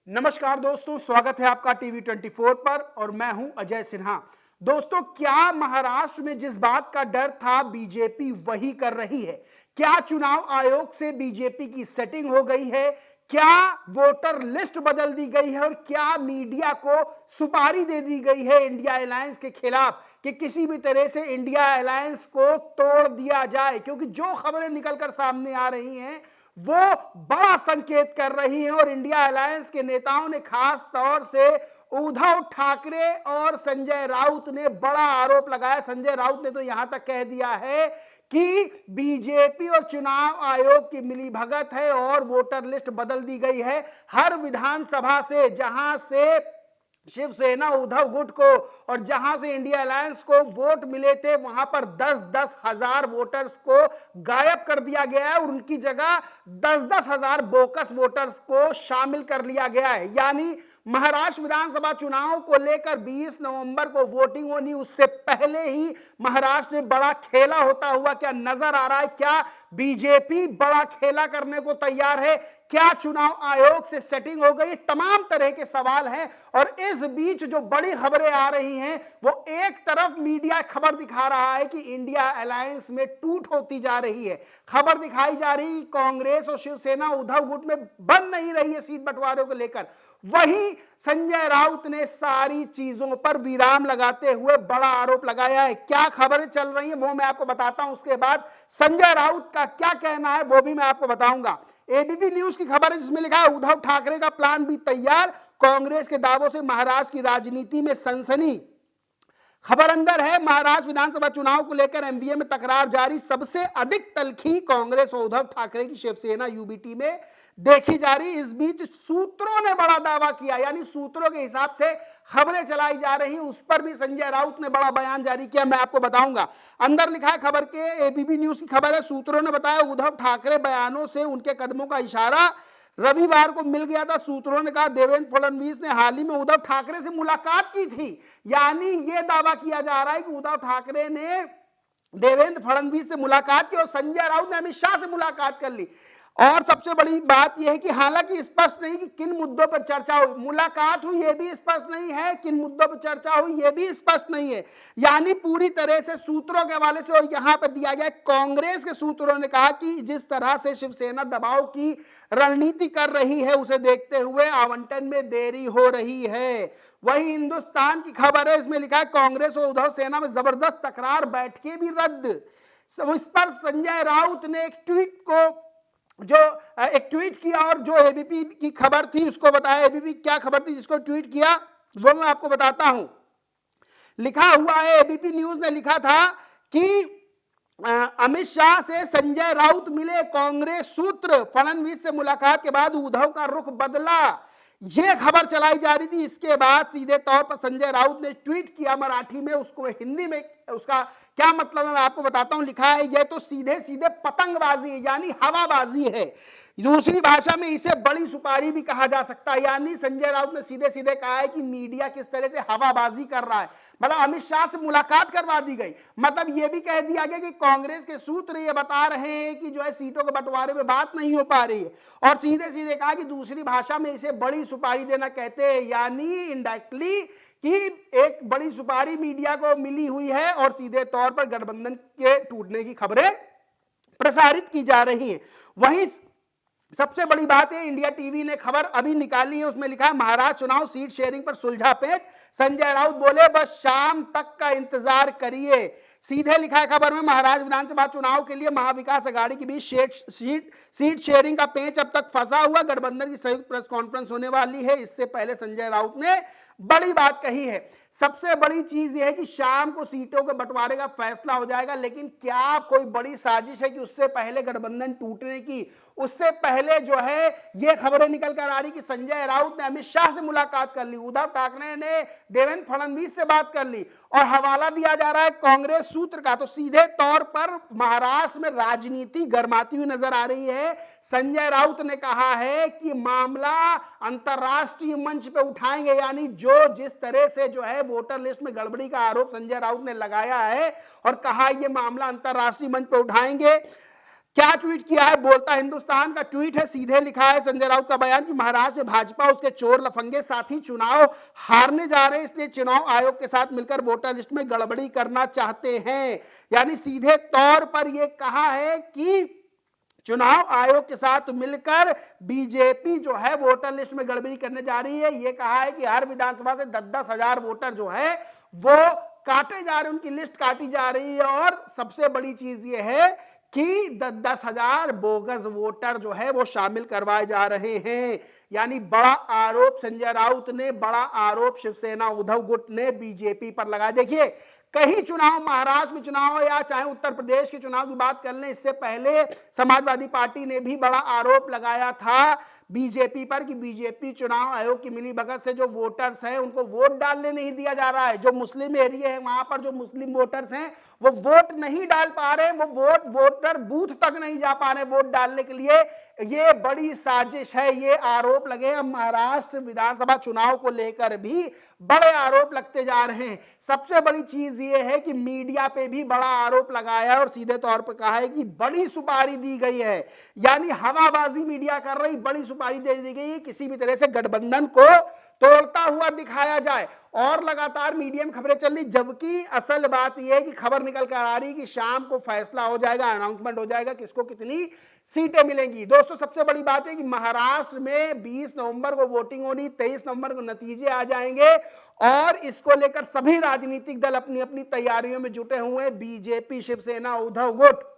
नमस्कार दोस्तों, स्वागत है आपका टीवी 24 पर और मैं हूं अजय सिन्हा। दोस्तों, क्या महाराष्ट्र में जिस बात का डर था बीजेपी वही कर रही है? क्या चुनाव आयोग से बीजेपी की सेटिंग हो गई है? क्या वोटर लिस्ट बदल दी गई है और क्या मीडिया को सुपारी दे दी गई है इंडिया अलायंस के खिलाफ कि किसी भी तरह से इंडिया अलायंस को तोड़ दिया जाए? क्योंकि जो खबरें निकलकर सामने आ रही हैं वो बड़ा संकेत कर रही है और इंडिया अलायंस के नेताओं ने खास तौर से उद्धव ठाकरे और संजय राउत ने बड़ा आरोप लगाया। संजय राउत ने तो यहां तक कह दिया है कि बीजेपी और चुनाव आयोग की मिलीभगत है और वोटर लिस्ट बदल दी गई है। हर विधानसभा से जहां से शिवसेना उद्धव गुट को और जहां से इंडिया अलायंस को वोट मिले थे वहां पर 10-10 हजार वोटर्स को गायब कर दिया गया है और उनकी जगह 10-10 हजार बोकस वोटर्स को शामिल कर लिया गया है। यानी महाराष्ट्र विधानसभा चुनाव को लेकर 20 नवंबर को वोटिंग होनी, उससे पहले ही महाराष्ट्र में बड़ा खेला होता हुआ क्या नजर आ रहा है? क्या बीजेपी बड़ा खेला करने को तैयार है? क्या चुनाव आयोग से सेटिंग हो गई? तमाम तरह के सवाल हैं और इस बीच जो बड़ी खबरें आ रही हैं वो एक तरफ मीडिया खबर दिखा रहा है कि इंडिया अलायंस में टूट होती जा रही है। खबर दिखाई जा रही है कांग्रेस और शिवसेना उद्धव गुट में बन नहीं रही है सीट बंटवारे को लेकर। वहीं संजय राउत ने सारी चीजों पर विराम लगाते हुए बड़ा आरोप लगाया है। क्या खबरें चल रही हैं वो मैं आपको बताता हूं, उसके बाद संजय राउत का क्या कहना है वो भी मैं आपको बताऊंगा। एबीपी न्यूज की खबर है जिसमें लिखा है उद्धव ठाकरे का प्लान भी तैयार, कांग्रेस के दावों से महाराष्ट्र की राजनीति में सनसनी। खबर अंदर है, महाराष्ट्र विधानसभा चुनाव को लेकर एमवीए में तकरार जारी, सबसे अधिक तलखी कांग्रेस और उद्धव ठाकरे की शिवसेना यूबीटी में देखी जा रही। इस बीच सूत्रों ने बड़ा दावा किया, यानी सूत्रों के हिसाब से खबरें चलाई जा रही, उस पर भी संजय राउत ने बड़ा बयान जारी किया, मैं आपको बताऊंगा। अंदर लिखा है खबर के, एबीपी न्यूज की खबर है, सूत्रों ने बताया उद्धव ठाकरे बयानों से उनके कदमों का इशारा रविवार को मिल गया था। सूत्रों ने कहा देवेंद्र फडणवीस ने हाल ही में उद्धव ठाकरे से मुलाकात की थी। यानी यह दावा किया जा रहा है कि उद्धव ठाकरे ने देवेंद्र फडणवीस से मुलाकात की और संजय राउत ने अमित शाह से मुलाकात कर ली। और सबसे बड़ी बात यह है कि हालांकि स्पष्ट नहीं कि किन मुद्दों पर चर्चा हुई, मुलाकात हुई यह भी स्पष्ट नहीं है, किन मुद्दों पर चर्चा हुई यह भी स्पष्ट नहीं है। यानी पूरी तरह से सूत्रों के हवाले से और यहां पर दिया गया, कांग्रेस के सूत्रों ने कहा कि जिस तरह से शिवसेना दबाव की रणनीति कर रही है उसे देखते हुए आवंटन में देरी हो रही है। वही हिंदुस्तान की खबर है, इसमें लिखा है कांग्रेस और उद्धव सेना में जबरदस्त तकरार, बैठकें भी रद्द। इस पर संजय राउत ने एक ट्वीट किया और जो एबीपी की खबर थी उसको बताया। एबीपी क्या खबर थी जिसको ट्वीट किया वो मैं आपको बताता हूं। लिखा हुआ है, एबीपी न्यूज ने लिखा था कि अमित शाह से संजय राउत मिले, कांग्रेस सूत्र, फडणवीस से मुलाकात के बाद उद्धव का रुख बदला। यह खबर चलाई जा रही थी। इसके बाद सीधे तौर पर संजय राउत ने ट्वीट किया मराठी में, उसको हिंदी में उसका क्या मतलब है मैं आपको बताता हूं। लिखा है यह तो सीधे सीधे पतंगबाजी है, यानी हवाबाजी है। दूसरी भाषा में इसे बड़ी सुपारी भी कहा जा सकता है। यानी संजय राउत ने सीधे सीधे कहा है कि मीडिया किस तरह से हवाबाजी कर रहा है। मतलब अमित शाह से मुलाकात करवा दी गई, मतलब यह भी कह दिया गया कि कांग्रेस के सूत्र ये बता रहे हैं कि जो है सीटों के बंटवारे में बात नहीं हो पा रही है, और सीधे सीधे कहा कि दूसरी भाषा में इसे बड़ी सुपारी देना कहते हैं। यानी इनडायरेक्टली कि एक बड़ी सुपारी मीडिया को मिली हुई है और सीधे तौर पर गठबंधन के टूटने की खबरें प्रसारित की जा रही हैं। वहीं सबसे बड़ी बात है, इंडिया टीवी ने खबर अभी निकाली है, उसमें लिखा है महाराष्ट्र चुनाव सीट शेयरिंग पर सुलझा पेच, संजय राउत बोले बस शाम तक का इंतजार करिए। सीधे लिखा है खबर में, महाराष्ट्र विधानसभा चुनाव के लिए महाविकास अघाड़ी के बीच सीट शेयरिंग का पेच अब तक फंसा हुआ, गठबंधन की संयुक्त प्रेस कॉन्फ्रेंस होने वाली है। इससे पहले संजय राउत ने बड़ी बात कही है। सबसे बड़ी चीज यह है कि शाम को सीटों के बंटवारे का फैसला हो जाएगा, लेकिन क्या कोई बड़ी साजिश है कि उससे पहले गठबंधन टूटने की, उससे पहले जो है ये खबरें निकल कर आ रही कि संजय राउत ने अमित शाह से मुलाकात कर ली, उद्धव ठाकरे ने देवेंद्र फडणवीस से बात कर ली, और हवाला दिया जा रहा है कांग्रेस सूत्र का। तो सीधे तौर पर महाराष्ट्र में राजनीति गर्माती हुई नजर आ रही है। संजय राउत ने कहा है कि मामला अंतरराष्ट्रीय मंच पे उठाएंगे, यानी जो जिस तरह से जो है वोटर लिस्ट में गड़बड़ी का आरोप संजय राउत ने लगाया है और कहा यह मामला अंतरराष्ट्रीय मंच पे उठाएंगे। क्या ट्वीट किया है? बोलता हिंदुस्तान का ट्वीट है, सीधे लिखा है संजय राउत का बयान कि महाराष्ट्र में भाजपा उसके चोर लफंगे साथी चुनाव हारने जा रहे हैं, इसलिए चुनाव आयोग के साथ मिलकर वोटर लिस्ट में गड़बड़ी करना चाहते हैं। यानी सीधे तौर पर यह कहा है कि चुनाव आयोग के साथ मिलकर बीजेपी जो है वोटर लिस्ट में गड़बड़ी करने जा रही है। यह कहा है कि हर विधानसभा से 10-10 हजार वोटर जो है वो काटे जा रहे हैं, उनकी लिस्ट काटी जा रही है। और सबसे बड़ी चीज यह है कि 10-10 हजार बोगस वोटर जो है वो शामिल करवाए जा रहे हैं। यानी बड़ा आरोप संजय राउत ने, बड़ा आरोप शिवसेना उद्धव गुट ने बीजेपी पर लगाया। देखिए, कहीं चुनाव, महाराष्ट्र में चुनाव या चाहे उत्तर प्रदेश के चुनाव की बात कर लें, इससे पहले समाजवादी पार्टी ने भी बड़ा आरोप लगाया था बीजेपी पर कि बीजेपी चुनाव आयोग की मिलीभगत से जो वोटर्स हैं उनको वोट डालने नहीं दिया जा रहा है। जो मुस्लिम एरिया है वहां पर जो मुस्लिम वोटर्स हैं वो वोट नहीं डाल पा रहे, वो वोटर बूथ तक नहीं जा पा रहे वोट डालने के लिए। ये बड़ी साजिश है, ये आरोप लगे हैं। महाराष्ट्र विधानसभा चुनाव को लेकर भी बड़े आरोप लगते जा रहे हैं। सबसे बड़ी चीज ये है कि मीडिया पे भी बड़ा आरोप लगाया है और सीधे तौर पर कहा है कि बड़ी सुपारी दी गई है। यानी हवाबाजी मीडिया कर रही, बड़ी सुपारी दे दी गई है, किसी भी तरह से गठबंधन को तोड़ता हुआ दिखाया जाए। और लगातार मीडिया में खबरें चल रही, जबकि असल बात यह है कि खबर निकल कर आ रही कि शाम को फैसला हो जाएगा, अनाउंसमेंट हो जाएगा किसको कितनी सीटें मिलेंगी। दोस्तों, सबसे बड़ी बात है कि महाराष्ट्र में 20 नवंबर को वोटिंग होनी, 23 नवंबर को नतीजे आ जाएंगे और इसको लेकर सभी राजनीतिक दल अपनी अपनी तैयारियों में जुटे हुए हैं। बीजेपी, शिवसेना, उद्धव गुट,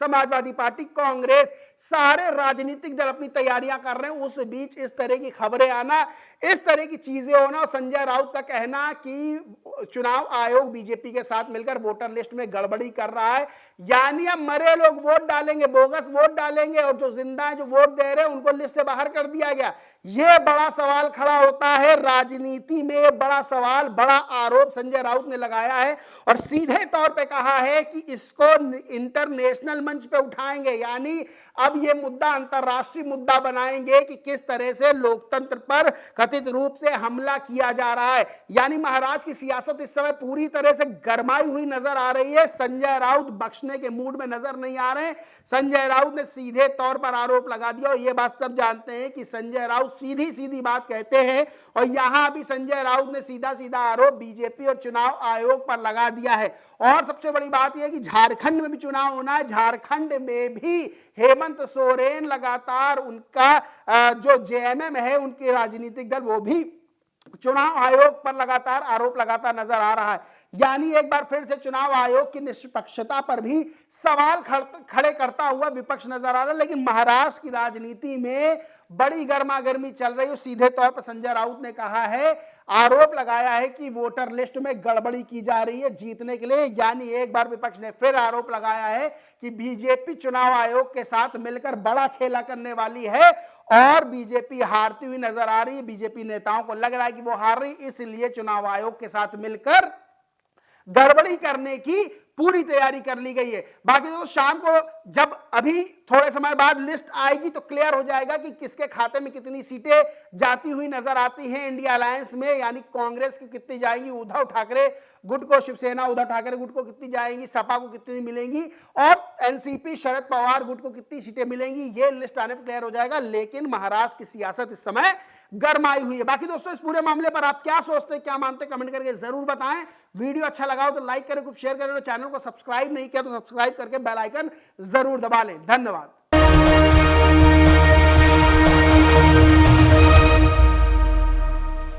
समाजवादी पार्टी, कांग्रेस, सारे राजनीतिक दल अपनी तैयारियां कर रहे हैं। उस बीच इस तरह की खबरें आना, इस तरह की चीजें होना और संजय राउत का कहना कि चुनाव आयोग बीजेपी के साथ मिलकर वोटर लिस्ट में गड़बड़ी कर रहा है, यानी अब मरे लोग वोट डालेंगे, बोगस वोट डालेंगे और जो जिंदा है, जो वोट दे रहे हैं उनको लिस्ट से बाहर कर दिया गया। यह बड़ा सवाल खड़ा होता है राजनीति में, बड़ा सवाल, बड़ा आरोप संजय राउत ने लगाया है और सीधे तौर पे कहा है कि इसको इंटरनेशनल मंच पे उठाएंगे। यानी अब ये मुद्दा अंतरराष्ट्रीय मुद्दा बनाएंगे कि किस तरह से लोकतंत्र पर कथित रूप से हमला किया जा रहा है। यानी महाराष्ट्र की सियासत इस समय पूरी तरह से गरमाई हुई नजर आ रही है। संजय राउत बख्शने के मूड में नजर नहीं आ रहे। संजय राउत ने सीधे तौर पर आरोप लगा दिया और यह बात सब जानते हैं कि संजय राउत सीधी सीधी बात कहते हैं और यहां भी संजय राउत ने सीधा सीधा आरोप बीजेपी और चुनाव आयोग पर लगा दिया है। और सबसे बड़ी बात यह है कि झारखंड में भी चुनाव होना है। झारखंड में भी हेमंत सोरेन लगातार, उनका जो जेएमएम है, उनके राजनीतिक दल, वो भी चुनाव आयोग पर लगातार आरोप लगाता नजर आ रहा है। यानी एक बार फिर से चुनाव आयोग की निष्पक्षता पर भी सवाल खड़े करता हुआ विपक्ष नजर आ रहा है। लेकिन महाराष्ट्र की राजनीति में बड़ी गर्मागर्मी चल रही है। सीधे तौर पर संजय राउत ने कहा है, आरोप लगाया है कि वोटर लिस्ट में गड़बड़ी की जा रही है जीतने के लिए। यानी एक बार विपक्ष ने फिर आरोप लगाया है कि बीजेपी चुनाव आयोग के साथ मिलकर बड़ा खेला करने वाली है और बीजेपी हारती हुई नजर आ रही है। बीजेपी नेताओं को लग रहा है कि वो हार रही, इसलिए चुनाव आयोग के साथ मिलकर गड़बड़ी करने की पूरी तैयारी कर ली गई है। बाकी तो शाम को जब अभी थोड़े समय बाद लिस्ट आएगी तो क्लियर हो जाएगा कि किसके खाते में कितनी सीटें जाती हुई नजर आती हैं इंडिया अलायंस में। यानी कांग्रेस की कितनी जाएंगी, उद्धव ठाकरे गुट को, शिवसेना उद्धव ठाकरे गुट को कितनी जाएंगी, सपा को कितनी मिलेंगी और एनसीपी शरद पवार गुट को कितनी सीटें मिलेंगी, ये लिस्ट आने पर क्लियर हो जाएगा। लेकिन महाराष्ट्र की सियासत इस समय गरमाई हुई है। बाकी दोस्तों, इस पूरे मामले पर आप क्या सोचते हैं, क्या मानते हैं, कमेंट करके जरूर बताएं। वीडियो अच्छा लगा हो तो लाइक करें, कुछ शेयर करें, चैनल को सब्सक्राइब नहीं किया तो सब्सक्राइब करके बेल आइकन जरूर दबा लें। धन्यवाद।